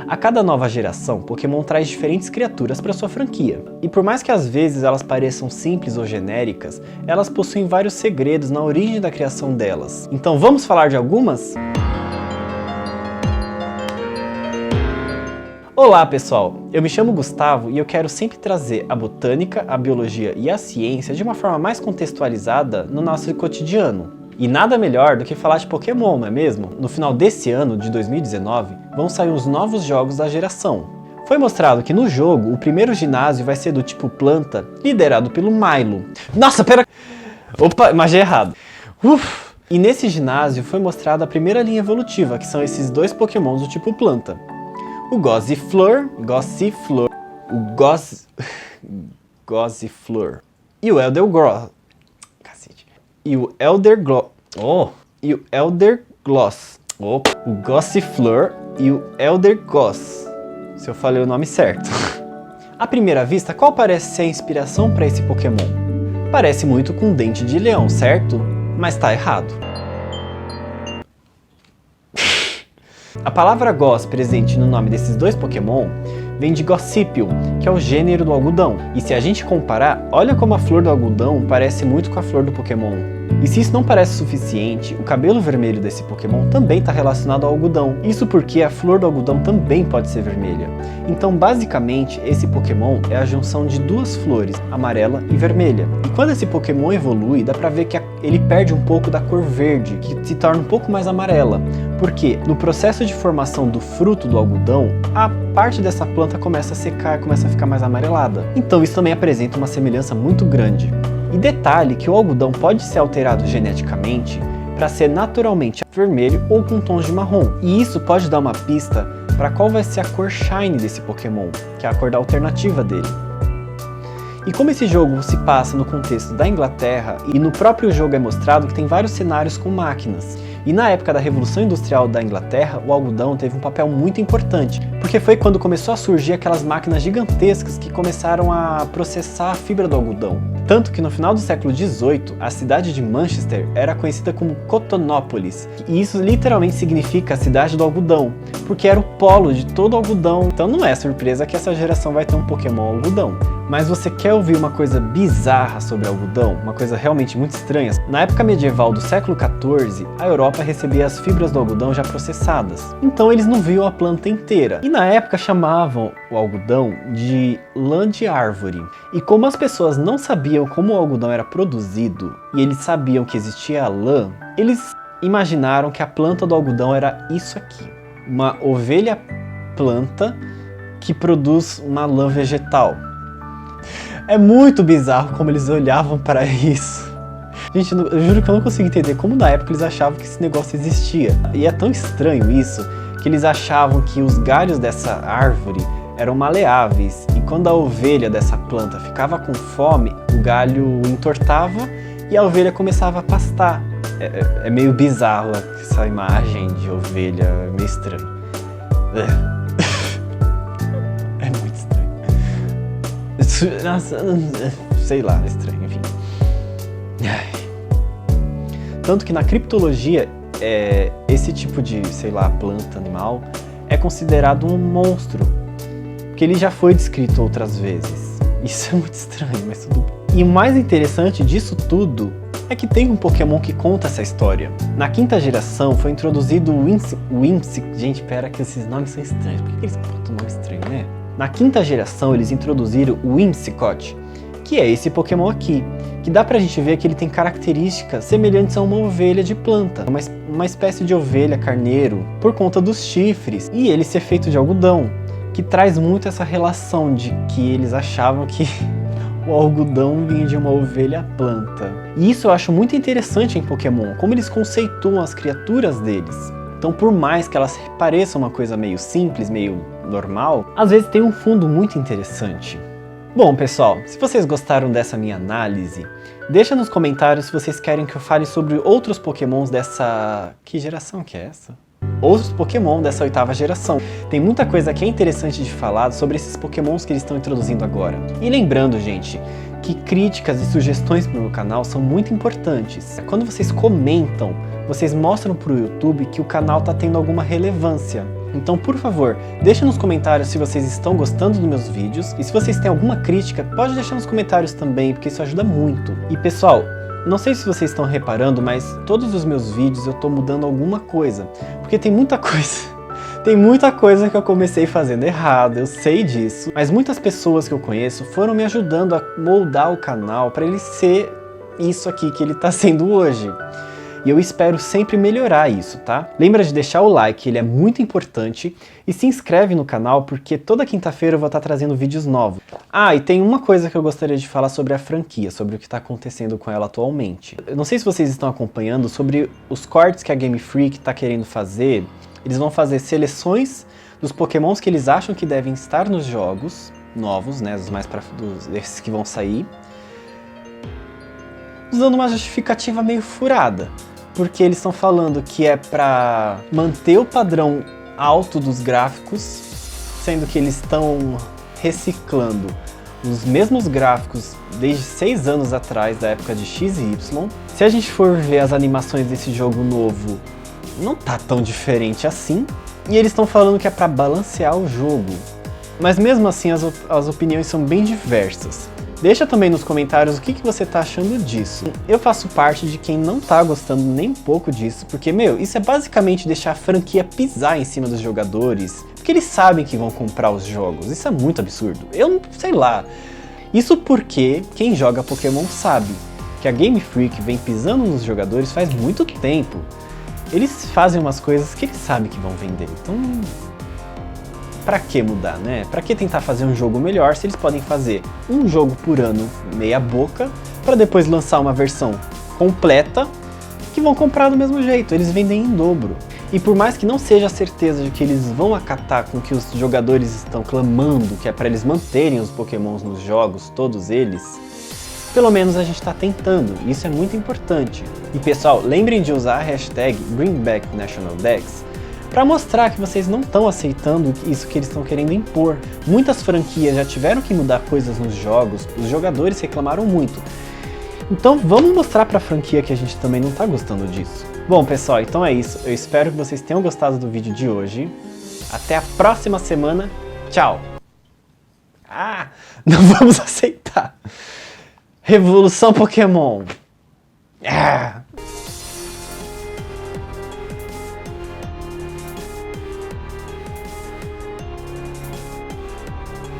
A cada nova geração, Pokémon traz diferentes criaturas para sua franquia. E por mais que às vezes elas pareçam simples ou genéricas, elas possuem vários segredos na origem da criação delas. Então vamos falar de algumas? Olá pessoal, eu me chamo Gustavo e eu quero sempre trazer a botânica, a biologia e a ciência de uma forma mais contextualizada no nosso cotidiano. E nada melhor do que falar de Pokémon, não é mesmo? No final desse ano, de 2019, vão sair os novos jogos da geração. Foi mostrado que no jogo, o primeiro ginásio vai ser do tipo planta, liderado pelo Milo. Nossa, pera... Opa, imaginei errado. E nesse ginásio foi mostrada a primeira linha evolutiva, que são esses dois Pokémons do tipo planta. O Gossifleur e o Eldergloss. E o Eldergloss. O Gossifleur e o Eldergloss. Se eu falei o nome certo. À primeira vista, qual parece ser a inspiração para esse Pokémon? Parece muito com Dente de Leão, certo? Mas tá errado. A palavra Goss presente no nome desses dois Pokémon vem de Gossypium, que é o gênero do algodão. E se a gente comparar, olha como a flor do algodão parece muito com a flor do Pokémon. E se isso não parece suficiente, o cabelo vermelho desse Pokémon também está relacionado ao algodão. Isso porque a flor do algodão também pode ser vermelha. Então, basicamente, esse Pokémon é a junção de duas flores, amarela e vermelha. E quando esse Pokémon evolui, dá pra ver que ele perde um pouco da cor verde, que se torna um pouco mais amarela. Porque no processo de formação do fruto do algodão, a parte dessa planta começa a secar, começa a ficar mais amarelada. Então isso também apresenta uma semelhança muito grande. E detalhe que o algodão pode ser alterado geneticamente para ser naturalmente vermelho ou com tons de marrom. E isso pode dar uma pista para qual vai ser a cor Shine desse Pokémon, que é a cor da alternativa dele. E como esse jogo se passa no contexto da Inglaterra, e no próprio jogo é mostrado que tem vários cenários com máquinas. E na época da Revolução Industrial da Inglaterra, o algodão teve um papel muito importante, porque foi quando começou a surgir aquelas máquinas gigantescas que começaram a processar a fibra do algodão. Tanto que no final do século XVIII, a cidade de Manchester era conhecida como Cotonópolis, e isso literalmente significa a cidade do algodão, porque era o polo de todo o algodão. Então não é surpresa que essa geração vai ter um Pokémon algodão. Mas você quer ouvir uma coisa bizarra sobre algodão? Uma coisa realmente muito estranha? Na época medieval do século XIV, a Europa recebia as fibras do algodão já processadas. Então eles não viam a planta inteira. E na época chamavam o algodão de lã de árvore. E como as pessoas não sabiam como o algodão era produzido, e eles sabiam que existia a lã, eles imaginaram que a planta do algodão era isso aqui. Uma ovelha planta que produz uma lã vegetal. É muito bizarro como eles olhavam para isso. Gente, eu juro que eu não consigo entender como na época eles achavam que esse negócio existia. E é tão estranho isso, que eles achavam que os galhos dessa árvore eram maleáveis. E quando a ovelha dessa planta ficava com fome, o galho entortava e a ovelha começava a pastar. É meio bizarro essa imagem de ovelha, é meio estranho. Sei lá, estranho, enfim. Tanto que na criptologia, esse tipo de, sei lá, planta, animal, é considerado um monstro, porque ele já foi descrito outras vezes. Isso é muito estranho, mas tudo bem. E o mais interessante disso tudo é que tem um Pokémon que conta essa história. Na quinta geração foi introduzido o Whimsicott. Gente, pera que esses nomes são estranhos. Por que eles botam um nome estranho, né? Na quinta geração, eles introduziram o Whimsicott, que é esse Pokémon aqui, que dá pra gente ver que ele tem características semelhantes a uma ovelha de planta, uma espécie de ovelha carneiro, por conta dos chifres, e ele ser feito de algodão, que traz muito essa relação de que eles achavam que o algodão vinha de uma ovelha planta. E isso eu acho muito interessante em Pokémon, como eles conceituam as criaturas deles. Então, por mais que elas pareçam uma coisa meio simples, meio normal, às vezes tem um fundo muito interessante. Bom, pessoal, se vocês gostaram dessa minha análise, deixa nos comentários se vocês querem que eu fale sobre outros Pokémons dessa... Que geração que é essa? Outros Pokémon dessa oitava geração. Tem muita coisa que é interessante de falar sobre esses Pokémons que eles estão introduzindo agora. E lembrando, gente, que críticas e sugestões para o meu canal são muito importantes. Quando vocês comentam, vocês mostram para o YouTube que o canal está tendo alguma relevância. Então, por favor, deixa nos comentários se vocês estão gostando dos meus vídeos. E se vocês têm alguma crítica, pode deixar nos comentários também, porque isso ajuda muito. E pessoal, não sei se vocês estão reparando, mas todos os meus vídeos eu tô mudando alguma coisa. Porque tem muita coisa... Tem muita coisa que eu comecei fazendo errado, eu sei disso. Mas muitas pessoas que eu conheço foram me ajudando a moldar o canal para ele ser isso aqui que ele tá sendo hoje. E eu espero sempre melhorar isso, tá? Lembra de deixar o like, ele é muito importante. E se inscreve no canal, porque toda quinta-feira eu vou estar trazendo vídeos novos. Ah, e tem uma coisa que eu gostaria de falar sobre a franquia, sobre o que está acontecendo com ela atualmente. Eu não sei se vocês estão acompanhando sobre os cortes que a Game Freak está querendo fazer. Eles vão fazer seleções dos pokémons que eles acham que devem estar nos jogos novos, né, desses que vão sair, usando uma justificativa meio furada, porque eles estão falando que é para manter o padrão alto dos gráficos, sendo que eles estão reciclando os mesmos gráficos desde 6 anos atrás, da época de X e Y. Se a gente for ver as animações desse jogo novo, não tá tão diferente assim, e eles estão falando que é para balancear o jogo. Mas mesmo assim as opiniões são bem diversas. Deixa também nos comentários o que você tá achando disso. Eu faço parte de quem não tá gostando nem um pouco disso, porque, isso é basicamente deixar a franquia pisar em cima dos jogadores, porque eles sabem que vão comprar os jogos. Isso é muito absurdo. Eu não sei lá. Isso porque quem joga Pokémon sabe que a Game Freak vem pisando nos jogadores faz muito tempo. Eles fazem umas coisas que eles sabem que vão vender, então pra que mudar, né? Pra que tentar fazer um jogo melhor se eles podem fazer um jogo por ano meia boca, pra depois lançar uma versão completa que vão comprar do mesmo jeito, eles vendem em dobro. E por mais que não seja a certeza de que eles vão acatar com o que os jogadores estão clamando, que é pra eles manterem os Pokémons nos jogos, todos eles, pelo menos a gente está tentando, e isso é muito importante. E pessoal, lembrem de usar a hashtag BringBackNationalDex para mostrar que vocês não estão aceitando isso que eles estão querendo impor. Muitas franquias já tiveram que mudar coisas nos jogos, os jogadores reclamaram muito. Então vamos mostrar para a franquia que a gente também não está gostando disso. Bom pessoal, então é isso. Eu espero que vocês tenham gostado do vídeo de hoje. Até a próxima semana. Tchau! Ah, não vamos aceitar! Revolução Pokémon! Ah!